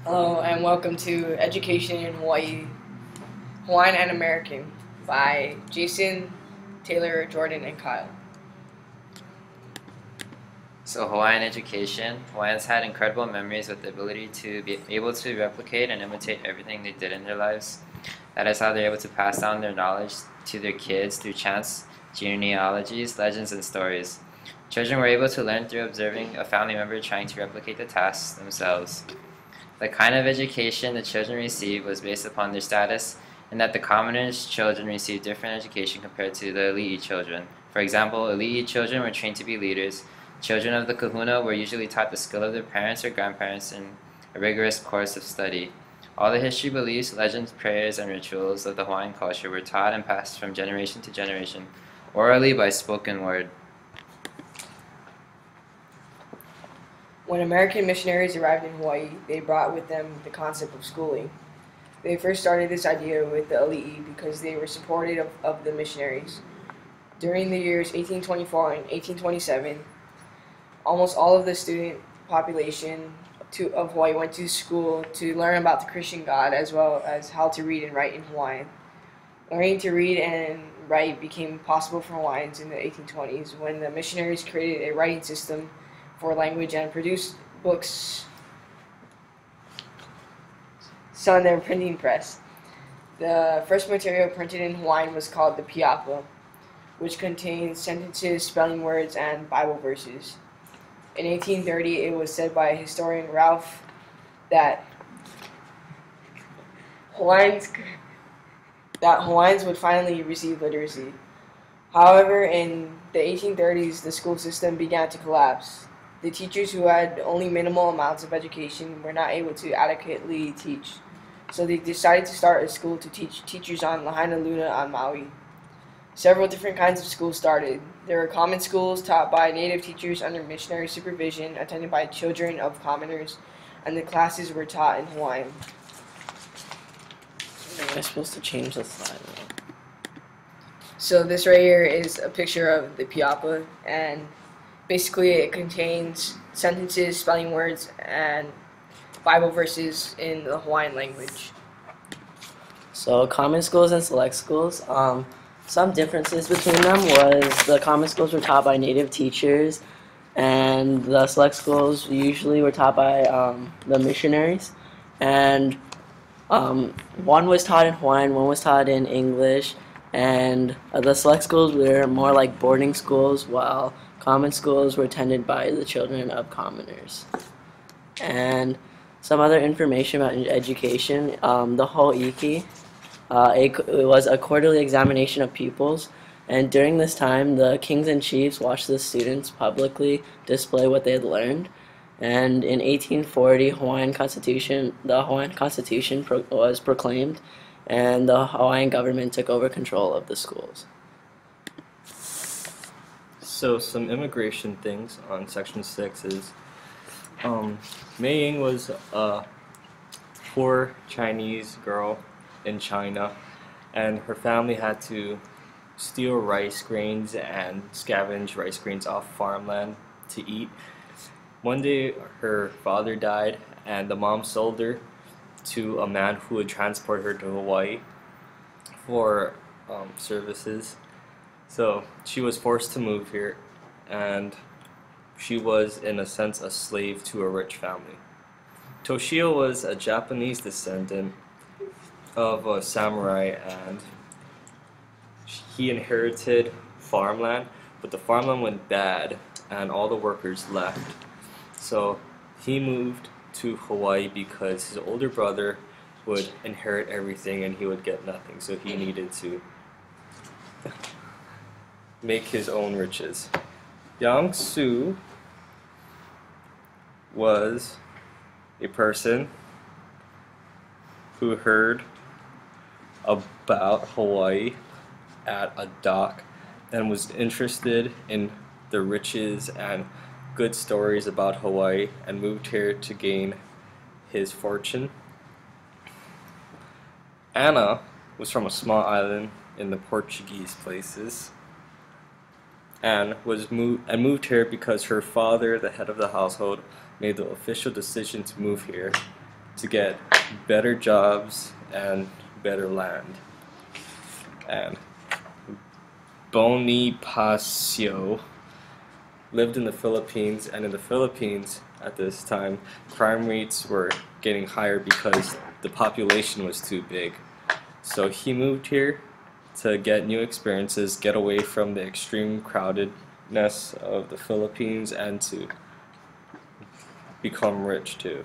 Hello and welcome to Education in Hawaii, Hawaiian and American by Jason, Taylor, Jordan, and Kyle. So Hawaiian education, Hawaiians had incredible memories with the ability to be able to replicate and imitate everything they did in their lives. That is how they're able to pass down their knowledge to their kids through chants, genealogies, legends, and stories. Children were able to learn through observing a family member trying to replicate the tasks themselves. The kind of education the children received was based upon their status, and that the commoners' children received different education compared to the elite children. For example, elite children were trained to be leaders. Children of the kahuna were usually taught the skill of their parents or grandparents in a rigorous course of study. All the history, beliefs, legends, prayers, and rituals of the Hawaiian culture were taught and passed from generation to generation, orally by spoken word. When American missionaries arrived in Hawaii, they brought with them the concept of schooling. They first started this idea with the Ali'i because they were supportive of the missionaries. During the years 1824 and 1827, almost all of the student population of Hawaii went to school to learn about the Christian God as well as how to read and write in Hawaiian. Learning to read and write became possible for Hawaiians in the 1820s when the missionaries created a writing system for language and produced books on their printing press. The first material printed in Hawaiian was called the Piapa, which contains sentences, spelling words, and Bible verses. In 1830, it was said by historian Ralph that Hawaiians would finally receive literacy. However, in the 1830s, the school system began to collapse. The teachers who had only minimal amounts of education were not able to adequately teach, so they decided to start a school to teach teachers on Lahaina Luna on Maui. Several different kinds of schools started. There were common schools taught by native teachers under missionary supervision, attended by children of commoners, and the classes were taught in Hawaiian. Am I supposed to change the slide? So this right here is a picture of the Piapa, and basically it contains sentences, spelling words, and Bible verses in the Hawaiian language. So common schools and select schools. Some differences between them was the common schools were taught by native teachers, and the select schools usually were taught by the missionaries. And one was taught in Hawaiian, one was taught in English, and the select schools were more like boarding schools, while common schools were attended by the children of commoners. And some other information about education, the Ho'iki, it was a quarterly examination of pupils, and during this time the kings and chiefs watched the students publicly display what they had learned. And in 1840, the Hawaiian Constitution was proclaimed, and the Hawaiian government took over control of the schools. So some immigration things on Section 6 is Mei Ying was a poor Chinese girl in China, and her family had to steal rice grains and scavenge rice grains off farmland to eat. One day her father died, and the mom sold her to a man who would transport her to Hawaii for services. So she was forced to move here, and she was in a sense a slave to a rich family. Toshio was a Japanese descendant of a samurai, and he inherited farmland, but the farmland went bad and all the workers left. So he moved to Hawaii because his older brother would inherit everything and he would get nothing, so he needed to make his own riches. Yang Su was a person who heard about Hawaii at a dock and was interested in the riches and good stories about Hawaii and moved here to gain his fortune. Anna was from a small island in the Portuguese places and moved here because her father, the head of the household, made the official decision to move here, to get better jobs and better land. And Bonifacio lived in the Philippines, and in the Philippines at this time, crime rates were getting higher because the population was too big. So he moved here to get new experiences, get away from the extreme crowdedness of the Philippines, and to become rich too.